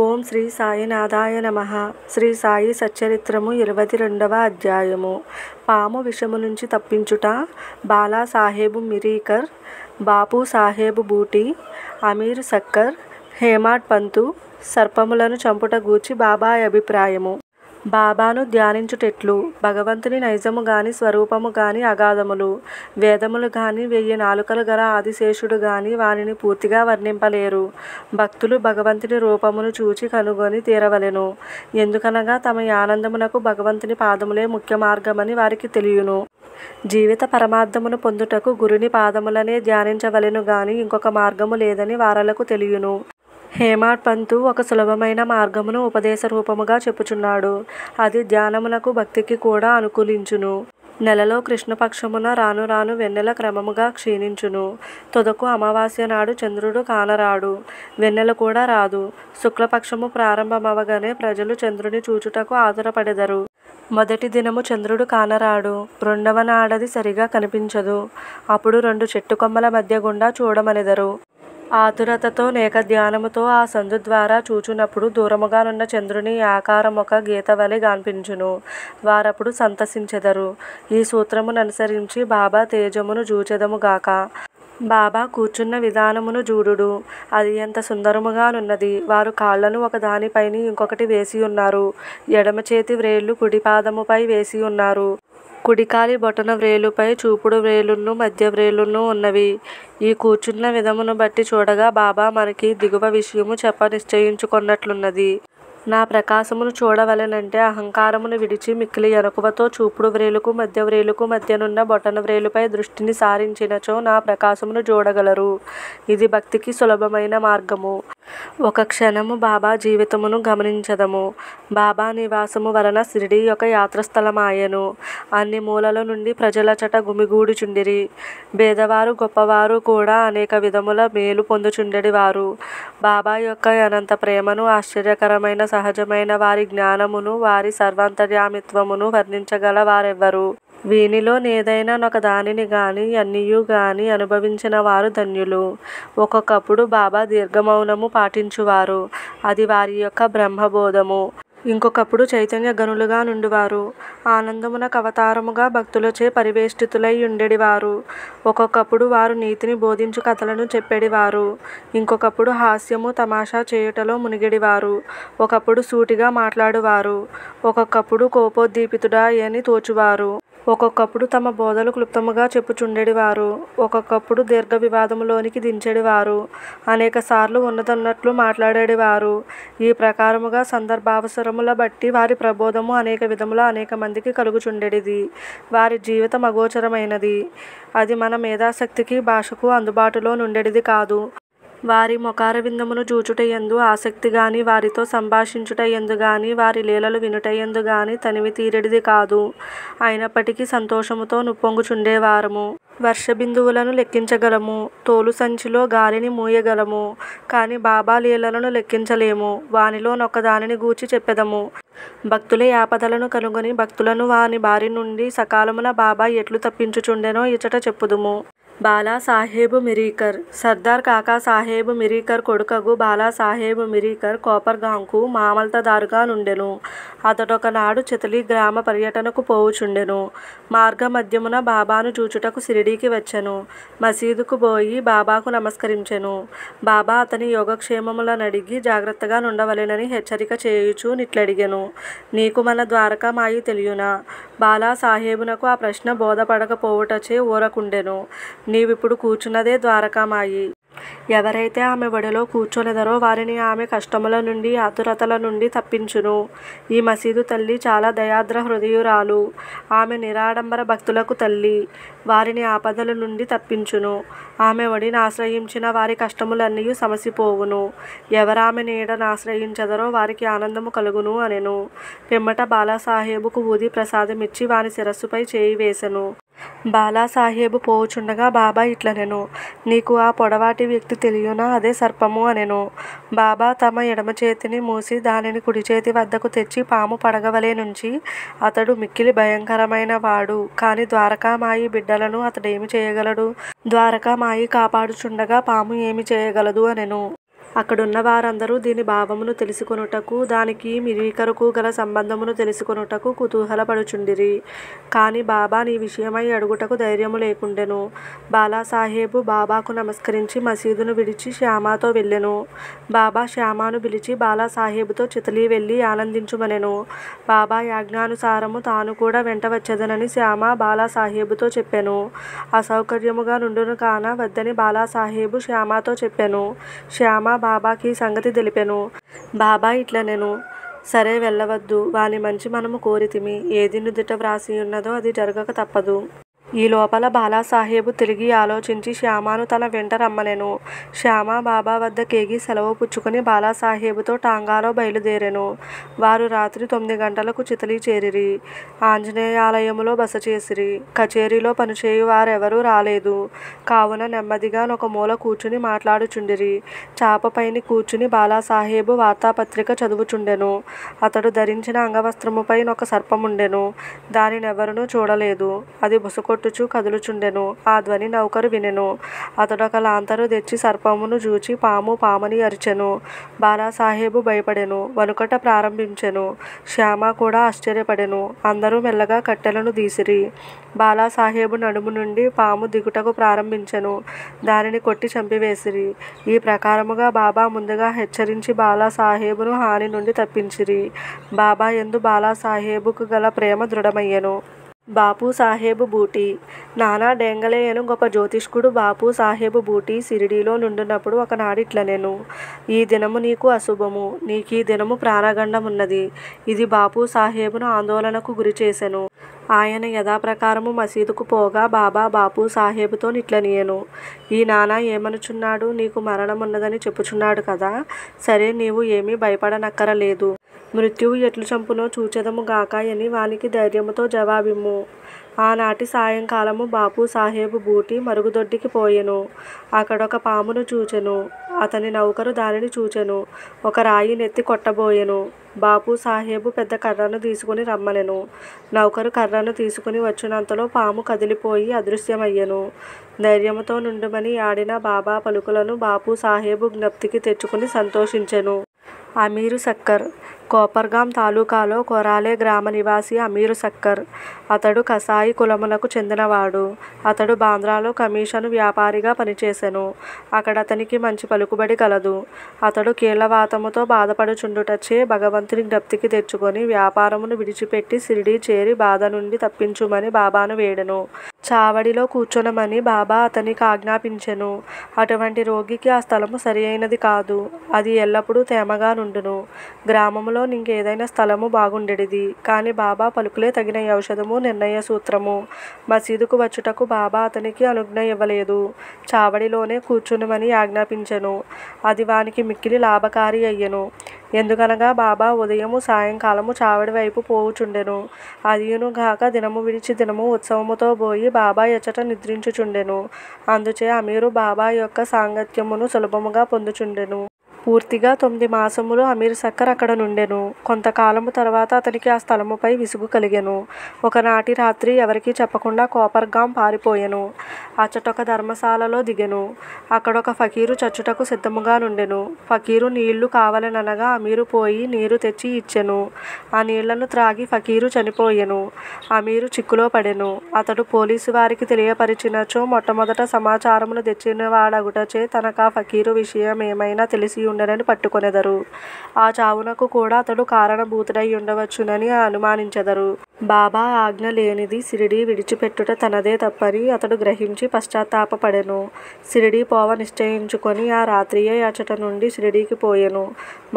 ఓం శ్రీ సాయినాథాయ నమః. శ్రీ సాయి సచ్చరిత్రము 22వ అధ్యాయము. పాము విషము నుంచి తప్పించుట. బాలాసాహెబు మిరీకర్, బాపు సాహెబు బూటీ, అమీర్ సక్కర్, హేమాడ్ పంతు సర్పములను చంపుట గూర్చి బాబా అభిప్రాయము. బాబాను ధ్యానించుటెట్లు. భగవంతుని నైజము గాని స్వరూపము గాని అగాధములు. వేదములు గాని 1000 నాలుకలు గల ఆదిశేషుడు గాని వానిని పూర్తిగా వర్ణింపలేరు. భక్తులు భగవంతుని రూపమును చూచి కనుగొని తీరవలెను. ఎందుకనగా తమ ఆనందమునకు భగవంతుని పాదములే ముఖ్య మార్గమని వారికి తెలియును. జీవిత పరమార్థమును పొందుటకు గురుని పాదములనే ధ్యానించవలెను గాని ఇంకొక మార్గము లేదని వారలకు తెలియును. హేమాడ్ పంతు ఒక సులభమైన మార్గమును ఉపదేశ రూపముగా చెప్పుచున్నాడు. అది ధ్యానమునకు భక్తికి కూడా అనుకూలించును. నెలలో కృష్ణపక్షమున రాను రాను వెన్నెల క్రమముగా క్షీణించును. తుదకు అమావాస్య నాడు చంద్రుడు కానరాడు, వెన్నెల కూడా రాదు. శుక్లపక్షము ప్రారంభమవగానే ప్రజలు చంద్రుని చూచుటకు ఆతురపడెదరు. మొదటి దినము చంద్రుడు కానరాడు, రెండవ నాడది సరిగా కనిపించదు. అప్పుడు 2 చెట్టు కొమ్మల మధ్య గుండా చూడమనెదరు. ఆతురతతో నేక ధ్యానముతో ఆ సందు ద్వారా చూచునప్పుడు దూరముగానున్న చంద్రుని ఆకారమొక గీత వలె గాన్పించును. వారప్పుడు సంతసించెదరు. ఈ సూత్రముననుసరించి బాబా తేజమును జూచెదముగాక. బాబా కూర్చున్న విధానమును జూడుడు. అది ఎంత సుందరముగానున్నది. వారు కాళ్లను ఒక దానిపైని ఇంకొకటి వేసియున్నారు. ఎడమ చేతి వ్రేళ్లు కుడి పాదముపై వేసియున్నారు. కుడికాలి బొటన వ్రేలుపై చూపుడు వ్రేలును మధ్య వ్రేలును ఉన్నవి. ఈ కూర్చున్న విధమును బట్టి చూడగా బాబా మనకి దిగువ విషయము చెప్ప నిశ్చయించుకొన్నట్లున్నది. నా ప్రకాశమును చూడవలెనంటే అహంకారమును విడిచి మిక్కిలి ఎనకువతో చూపుడు వ్రేలుకు మధ్య వ్రేలుకు మధ్యనున్న బొటన వ్రేలుపై దృష్టిని సారించినచో నా ప్రకాశమును చూడగలరు. ఇది భక్తికి సులభమైన మార్గము. ఒక క్షణము బాబా జీవితమును గమనించదము. బాబా నివాసము వలన షిరిడీ ఒక యాత్రస్థలమాయెను. అన్ని మూలల నుండి ప్రజలచట గుమిగూడుచుండిరి. పేదవారు గొప్పవారు కూడా అనేక విధముల మేలు పొందుచుండెడివారు. బాబా యొక్క అనంత ప్రేమను, ఆశ్చర్యకరమైన సహజమైన వారి జ్ఞానమును, వారి సర్వాంతర్యామిత్వమును వర్ణించగల వారెవ్వరు? వీనిలో నేదైనా నొక దానిని గాని అన్నియు గాని అనుభవించిన వారు ధన్యులు. ఒక్కొక్కప్పుడు బాబా దీర్ఘమౌనము పాటించువారు. అది వారి యొక్క బ్రహ్మబోధము. ఇంకొకప్పుడు చైతన్య గనులుగా నుండువారు. ఆనందమునకు అవతారముగా భక్తులచే పరివేష్టితులై ఉండెడివారు. ఒక్కొక్కప్పుడు వారు నీతిని బోధించు కథలను చెప్పెడివారు. ఇంకొకప్పుడు హాస్యము తమాషా చేయుటలో మునిగెడివారు. ఒకప్పుడు సూటిగా మాట్లాడువారు. ఒక్కొక్కప్పుడు కోపోద్దీపితుడని తోచువారు. ఒక్కొక్కప్పుడు తమ బోధలు క్లుప్తముగా చెప్పుచుండెడివారు. ఒక్కొక్కప్పుడు దీర్ఘ వివాదములోనికి దించెడివారు. అనేక సార్లు ఉన్నదన్నట్లు మాట్లాడేడివారు. ఈ ప్రకారముగా సందర్భావసరముల బట్టి వారి ప్రబోధము అనేక విధముల అనేక మందికి కలుగుచుండెడిది. వారి జీవితం అగోచరమైనది. అది మన మేధాశక్తికి భాషకు అందుబాటులో నుండెడిది కాదు. వారి ముఖారవిందమును చూచుటయందు ఆసక్తి గాని, వారితో సంభాషించుటయందు గాని, వారి లీలలు వినుటయందు గాని తనివి తీరెడిది కాదు. అయినప్పటికీ సంతోషముతో నుప్పొంగుచుండేవారము. వర్షబిందువులను లెక్కించగలము, తోలు సంచిలో గాలిని మూయగలము, కాని బాబా లీలలను లెక్కించలేము. వానిలో నొక్క దానిని గూర్చి చెప్పెదము. భక్తుల యాపదలను కనుగొని భక్తులను వాని బారి నుండి సకాలమున బాబా ఎట్లు తప్పించుచుండెనో ఇచట చెప్పుదుము. బాలాసాహెబు మిరీకర్. సర్దార్ కాకా సాహెబు మిరీకర్ కొడుకగు బాలాసాహెబు మిరీకర్ కోపర్గాంకు మామల్తదారుగా నుండెను. అతడొకనాడు చితలి గ్రామ పర్యటనకు పోవుచుండెను. మార్గ మధ్యమున బాబాను చూచుటకు షిరిడీకి వచ్చెను. మసీదుకు బోయి బాబాకు నమస్కరించెను. బాబా అతని యోగక్షేమములనడిగి జాగ్రత్తగా నుండవలెనని హెచ్చరిక చేయుచూ నిట్లడిగెను. నీకు మన ద్వారకామాయి తెలియునా? బాలాసాహెబునకు ఆ ప్రశ్న బోధపడకపోవుటచే ఊరకుండెను. నీవిప్పుడు కూర్చున్నదే ద్వారకామాయి. ఎవరైతే ఆమె ఒడిలో కూర్చొనెదరో వారిని ఆమె కష్టముల నుండి, ఆతురతల నుండి తప్పించును. ఈ మసీదు తల్లి చాలా దయార్ద్ర హృదయురాలు. ఆమె నిరాడంబర భక్తులకు తల్లి. వారిని ఆపదల నుండి తప్పించును. ఆమె ఒడిని ఆశ్రయించిన వారి కష్టములన్నీయు సమసిపోవును. ఎవరామె నీడనాశ్రయించెదరో వారికి ఆనందము కలుగును అనెను. పిమ్మట బాలాసాహెబుకు ఊది ప్రసాదమిచ్చి వాని శిరస్సుపై చేయి వేసెను. బాలాసాహెబు పోవుచుండగా బాబా ఇట్లనెను. నీకు ఆ పొడవాటి వ్యక్తి తెలియునా? అదే సర్పము అనెను. బాబా తమ ఎడమ చేతిని మూసి దానిని కుడి చేతి వద్దకు తెచ్చి పాము పడగవలే నుంచి, అతడు మిక్కిలి భయంకరమైన వాడు. కాని ద్వారకామాయి బిడ్డలను అతడేమి చేయగలడు? ద్వారకామాయి కాపాడుచుండగా పాము ఏమి చేయగలదు అనెను. అక్కడున్న వారందరూ దీని భావమును తెలుసుకొనుటకు దానికి మిరీకరుకు గల సంబంధమును తెలుసుకొనుటకు కుతూహలపడుచుండిరి. కాని బాబా నీ విషయమై అడుగుటకు ధైర్యము లేకుండెను. బాలాసాహెబు బాబాకు నమస్కరించి మసీదును విడిచి శ్యామాతో వెళ్ళెను. బాబా శ్యామాను పిలిచి బాలాసాహెబుతో చితలి వెళ్ళి ఆనందించుమనెను. బాబా యాజ్ఞానుసారము తాను కూడా వెంట వచ్చెదనని శ్యామ బాలాసాహెబుతో చెప్పెను. అసౌకర్యముగా నుండును కాన వద్దని బాలాసాహెబు శ్యామాతో చెప్పెను. శ్యామ బాబాకి సంగతి తెలిపెను. బాబా ఇట్లనెను, సరే వెళ్ళవద్దు, వాని మంచి మనము కోరితిమి. ఏది నుదుట వ్రాసియున్నదో అది జరగక తప్పదు. ఈ లోపల బాలాసాహెబు తిరిగి ఆలోచించి శ్యామను తన వెంట రమ్మనెను. శ్యామ బాబా వద్ద కేగి సెలవు పుచ్చుకొని బాలాసాహెబుతో టాంగాలో బయలుదేరెను. వారు రాత్రి 9 గంటలకు చితలి చేరిరి. ఆంజనేయాలయములో బస చేసిరి. కచేరీలో పనిచేయు వారెవరూ రాలేదు. కావున నెమ్మదిగా ఒక మూల కూర్చుని మాట్లాడుచుండిరి. చాపపైని కూర్చుని బాలాసాహెబు వార్తాపత్రిక చదువుచుండెను. అతడు ధరించిన అంగవస్త్రముపై ఒక సర్పముండెను. దానినెవరునూ చూడలేదు. అది బుసకొట్టుచు కదులుచుండెను. ఆ ధ్వని నౌకరు వినెను. అతడొక లాంతరు తెచ్చి సర్పమును జూచి పాము పామని అరిచెను. బాలాసాహెబు భయపడెను. వణుకట ప్రారంభించెను. శ్యామ కూడా ఆశ్చర్యపడెను. అందరూ మెల్లగా కట్టెలను దీసిరి. బాలాసాహెబు నడుము నుండి పాము దిగుటకు ప్రారంభించెను. దానిని కొట్టి చంపివేసిరి. ఈ ప్రకారముగా బాబా ముందుగా హెచ్చరించి బాలాసాహెబును హాని నుండి తప్పించిరి. బాబా యందు బాలాసాహెబుకు గల ప్రేమ దృఢమయ్యెను. బాపు సాహెబు బూటీ. నానా డేంగలే అను గొప్ప జ్యోతిష్కుడు బాపు సాహెబు బూటీ సిరిడీలో నుండునప్పుడు ఒకనాడు ఇట్లనెను, ఈ దినము నీకు అశుభము, నీకీ దినము ప్రాణగండమున్నది. ఇది బాపు సాహెబును ఆందోళనకు గురిచేసెను. ఆయన యథాప్రకారము మసీదుకు పోగా బాబా బాపు సాహెబుతో నిట్లనియెను, ఈ నానా ఏమనుచున్నాడు, నీకు మరణమున్నదని చెప్పుచున్నాడు కదా. సరే, నీవు ఏమీ భయపడనక్కరలేదు. మృత్యువు ఎట్లు చంపునో చూచెదము గాక అని వానికి ధైర్యముతో జవాబిమ్ము. ఆనాటి సాయంకాలము బాపు సాహెబు బూటీ మరుగుదొడ్డికి పోయెను. అక్కడొక పామును చూచెను. అతని నౌకరు దానిని చూచెను. ఒక రాయి నెత్తి కొట్టబోయెను. బాపు సాహెబు పెద్ద కర్రను తీసుకుని రమ్మనెను. నౌకరు కర్రను తీసుకుని వచ్చినంతలో పాము కదిలిపోయి అదృశ్యమయ్యెను. ధైర్యముతో నుండుమని ఆడిన బాబా పలుకులను బాపు సాహెబు జ్ఞప్తికి తెచ్చుకుని సంతోషించెను. అమీరు సక్కర్. కోపర్గాం తాలూకాలో కొరాలే గ్రామ నివాసి అమీరు సక్కర్. అతడు కసాయి కులమునకు చెందినవాడు. అతడు బాంద్రాలో కమిషను వ్యాపారిగా పనిచేసెను. అక్కడ అతనికి మంచి పలుకుబడి కలదు. అతడు కీళ్లవాతముతో బాధపడుచుండుటచే భగవంతుని జ్ఞప్తికి తెచ్చుకొని వ్యాపారమును విడిచిపెట్టి షిరిడీ చేరి బాధ నుండి తప్పించుమని బాబాను వేడెను. చావడిలో కూర్చొనమని బాబా అతనికి ఆజ్ఞాపించెను. అటువంటి రోగికి ఆ స్థలము సరి అయినది కాదు. అది ఎల్లప్పుడూ తేమగా నుండును. గ్రామములో ఇంకేదైనా స్థలము బాగుండెడిది. కాని బాబా పలుకులే తగిన ఔషధము, నిర్ణయ సూత్రము. మసీదుకు వచ్చుటకు బాబా అతనికి అనుజ్ఞ ఇవ్వలేదు. చావడిలోనే కూర్చునుమని ఆజ్ఞాపించెను. అది వానికి మిక్కిలి లాభకారి అయ్యెను. ఎందుకనగా బాబా ఉదయము సాయంకాలము చావడి వైపు పోవుచుండెను. అదియును గాక దినము విడిచి దినము ఉత్సవముతో పోయి బాబా ఎచ్చట నిద్రించుచుండెను. అందుచే అమీరు బాబా యొక్క సాంగత్యమును సులభముగా పొందుచుండెను. పూర్తిగా 9 మాసములు అమీర్ సక్కర్ అక్కడ నుండెను. కొంతకాలము తర్వాత అతనికి ఆ స్థలముపై విసుగు కలిగెను. ఒకనాటి రాత్రి ఎవరికీ చెప్పకుండా కోపర్గాం పారిపోయెను. అచ్చటొక ధర్మశాలలో దిగెను. అక్కడొక ఫకీరు చచ్చుటకు సిద్ధముగా నుండెను. ఫకీరు నీళ్లు కావలెననగా అమీరు పోయి నీరు తెచ్చి ఇచ్చెను. ఆ నీళ్లను త్రాగి ఫకీరు చనిపోయెను. అమీరు చిక్కులో పడెను. అతడు పోలీసు వారికి తెలియపరిచినచో మొట్టమొదట సమాచారమును తెచ్చినవాడగుటచే తనకా ఫకీరు విషయమేమైనా తెలిసి ఉండనని పట్టుకొనెదరు. ఆ చావునకు కూడా అతడు కారణభూతుడై ఉండవచ్చునని అనుమానించెదరు. బాబా ఆజ్ఞ లేనిది షిరిడీ విడిచిపెట్టుట తనదే తప్పని అతడు గ్రహించి పశ్చాత్తాపపడెను. షిరిడీ పోవ నిశ్చయించుకొని ఆ రాత్రియే అచ్చట నుండి షిరిడీకి పోయెను.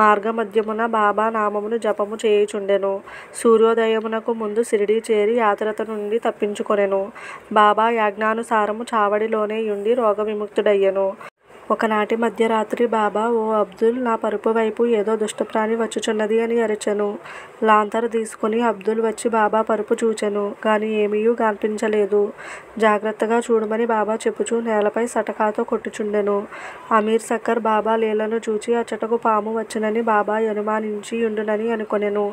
మార్గమధ్యమున బాబా నామమును జపము చేయుచుండెను. సూర్యోదయమునకు ముందు షిరిడీ చేరి యాత్రత నుండి తప్పించుకొనెను. బాబా యాజ్ఞానుసారము చావడిలోనే యుండి రోగ విముక్తుడయ్యెను. ఒకనాటి మధ్యరాత్రి బాబా, ఓ అబ్దుల్, నా పరుపు వైపు ఏదో దుష్టప్రాణి వచ్చుచున్నది అని అరిచెను. లాంతరు తీసుకుని అబ్దుల్ వచ్చి బాబా పరుపు చూచెను. గాని ఏమీయూ కనిపించలేదు. జాగ్రత్తగా చూడమని బాబా చెప్పుచూ నేలపై సటకాతో కొట్టుచుండెను. అమీర్ సక్కర్ బాబా లీలను చూచి అచ్చటకు పాము వచ్చునని బాబా అనుమానించి యుండునని అనుకొనెను.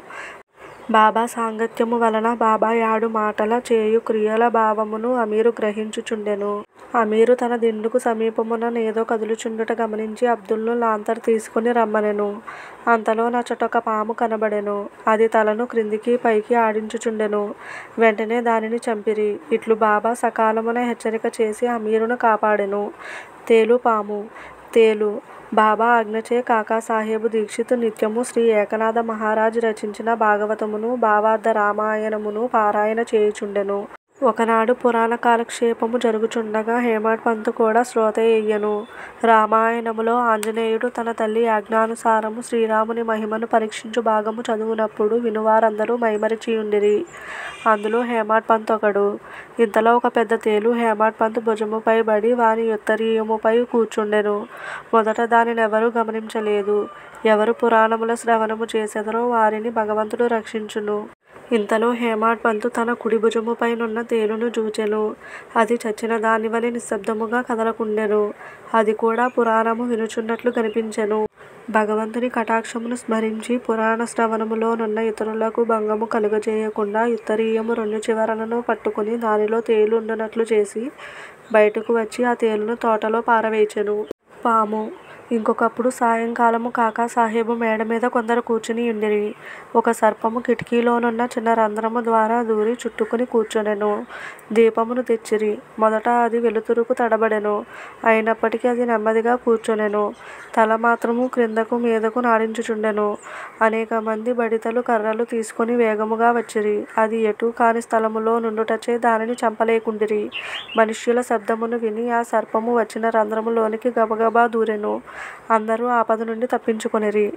బాబా సాంగత్యము వలన బాబా యాడు మాటల చేయు క్రియల భావమును అమీరు గ్రహించుచుండెను. అమీరు తన దిండుకు సమీపమున నేదో కదులుచుండుట గమనించి అబ్దుల్ను లాంతరు తీసుకుని రమ్మనెను. అంతలో నచ్చటొక పాము కనబడెను. అది తలను క్రిందికి పైకి ఆడించుచుండెను. వెంటనే దానిని చంపిరి. ఇట్లు బాబా సకాలమున హెచ్చరిక చేసి అమీరును కాపాడెను. తేలు పాము. తేలు బాబా ఆజ్ఞచే కాకాసాహెబు దీక్షిత్ నిత్యము శ్రీ ఏకనాథ మహారాజ్ రచించిన భాగవతమును భావార్థ రామాయణమును పారాయణ చేయుచుండెను. ఒకనాడు పురాణ కాలక్షేపము జరుగుచుండగా హేమడ్ పంతు కూడా శ్రోతయ్యెను. రామాయణములో ఆంజనేయుడు తన తల్లి ఆజ్ఞానుసారము శ్రీరాముని మహిమను పరీక్షించు భాగము చదువునప్పుడు వినువారందరూ మైమరిచియుండిరి. అందులో హేమడ్ పంతు ఒకడు. ఇంతలో ఒక పెద్ద తేలు హేమడ్ పంతు భుజముపై బడి వాని ఉత్తరీయముపై కూర్చుండెను. మొదట దానినెవరూ గమనించలేదు. ఎవరు పురాణముల శ్రవణము చేసెదరో వారిని భగవంతుడు రక్షించును. ఇంతలో హేమడ్ పంతు తన కుడి భుజముపైనున్న తేలును జూచెను. అది చచ్చిన దానివలె నిశ్శబ్దముగా కదలకుండెను. అది కూడా పురాణము వినుచున్నట్లు కనిపించెను. భగవంతుని కటాక్షమును స్మరించి పురాణ శ్రవణములోనున్న ఇతరులకు భంగము కలుగజేయకుండా ఉత్తరీయము రెండు చివరలను పట్టుకుని దానిలో తేలు ఉండునట్లు చేసి బయటకు వచ్చి ఆ తేలును తోటలో పారవేచెను. పాము. ఇంకొకప్పుడు సాయంకాలము కాకాసాహెబు మేడ మీద కొందరు కూర్చుని యుండిరి. ఒక సర్పము కిటికీలోనున్న చిన్న రంధ్రము ద్వారా దూరి చుట్టుకుని కూర్చునెను. దీపమును తెచ్చిరి. మొదట అది వెలుతురుకు తడబడెను. అయినప్పటికీ అది నెమ్మదిగా కూర్చునెను. తల మాత్రము క్రిందకు మీదకు నాడించుచుండెను. అనేక మంది బడితలు కర్రలు తీసుకుని వేగముగా వచ్చిరి. అది ఎటూ కాని స్థలములో నుండుటచే దానిని చంపలేకుండిరి. మనుష్యుల శబ్దమును విని ఆ సర్పము వచ్చిన రంధ్రములోనికి గబగబా దూరెను. అందరూ ఆపద నుండి తప్పించుకొనిరి.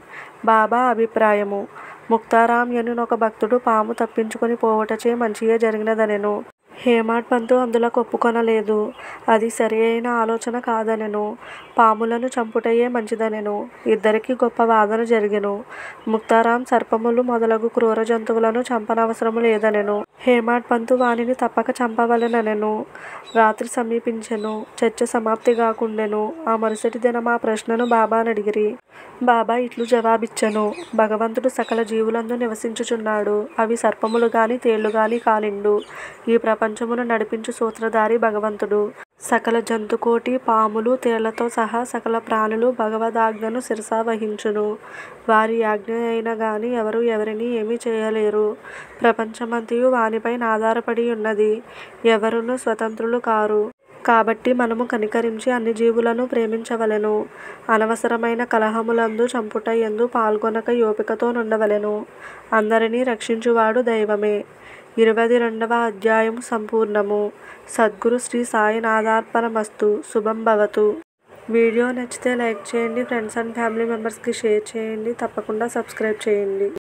బాబా అభిప్రాయము. ముక్తారాం యనునొక భక్తుడు పాము తప్పించుకొని పోవుటచే మంచియే జరిగినదనెను. హేమడ్ పంతు అందులకు ఒప్పుకొనలేదు. అది సరి అయిన ఆలోచన కాదనెను. పాములను చంపుటయే మంచిదనెను. ఇద్దరికీ గొప్ప వాదన జరిగెను. ముక్తారాం సర్పములు మొదలగు క్రూర జంతువులను చంపనవసరము లేదనెను. హేమడ్ పంతు వానిని తప్పక చంపవలెననెను. రాత్రి సమీపించెను. చర్చ సమాప్తి గాకుండెను. ఆ మరుసటి దినం ఆ ప్రశ్నను బాబానడిగిరి. బాబా ఇట్లు జవాబిచ్చెను. భగవంతుడు సకల జీవులందు నివసించుచున్నాడు. అవి సర్పములు గాని తేళ్లు గాని కానిండు. ఈ ప్రపంచమును నడిపించు సూత్రధారి భగవంతుడు. సకల జంతుకోటి పాములు తేళ్లతో సహా సకల ప్రాణులు భగవదాజ్ఞను శిరసా వహించును. వారి ఆజ్ఞ అయిన గాని ఎవరు ఎవరిని ఏమీ చేయలేరు. ప్రపంచమంతయు వానిపై ఆధారపడి ఉన్నది. ఎవరునూ స్వతంత్రులు కారు. కాబట్టి మనము కనికరించి అన్ని జీవులను ప్రేమించవలెను. అనవసరమైన కలహములందు చంపుట యందు పాల్గొనక ఓపికతో నుండవలెను. అందరినీ రక్షించువాడు దైవమే. 22వ అధ్యాయము సంపూర్ణము. సద్గురు శ్రీ సాయినాథార్పణమస్తు. శుభం భవతు. వీడియో నచ్చితే లైక్ చేయండి. ఫ్రెండ్స్ అండ్ ఫ్యామిలీ మెంబర్స్కి షేర్ చేయండి. తప్పకుండా సబ్స్క్రైబ్ చేయండి.